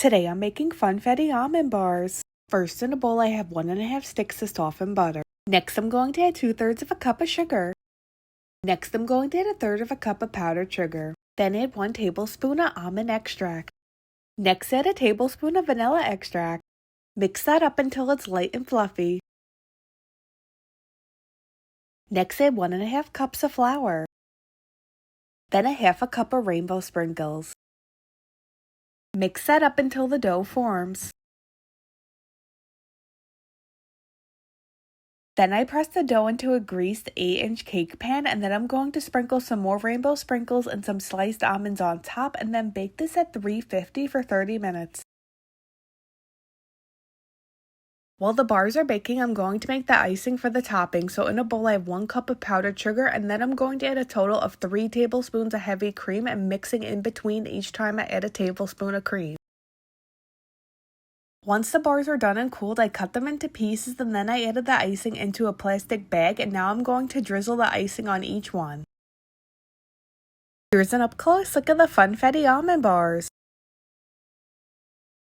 Today I'm making Funfetti almond bars. First in a bowl I have 1½ sticks of softened butter. Next I'm going to add 2/3 of a cup of sugar. Next I'm going to add 1/3 of a cup of powdered sugar. Then add 1 tablespoon of almond extract. Next add a tablespoon of vanilla extract. Mix that up until it's light and fluffy. Next add 1½ cups of flour. Then 1/2 cup of rainbow sprinkles. Mix that up until the dough forms. Then I press the dough into a greased 8-inch cake pan, and then I'm going to sprinkle some more rainbow sprinkles and some sliced almonds on top, and then bake this at 350 for 30 minutes. While the bars are baking, I'm going to make the icing for the topping. So in a bowl I have 1 cup of powdered sugar, and then I'm going to add a total of 3 tablespoons of heavy cream, and mixing in between each time I add a tablespoon of cream. Once the bars are done and cooled, I cut them into pieces, and then I added the icing into a plastic bag, and now I'm going to drizzle the icing on each one. Here's an up close look at the Funfetti almond bars.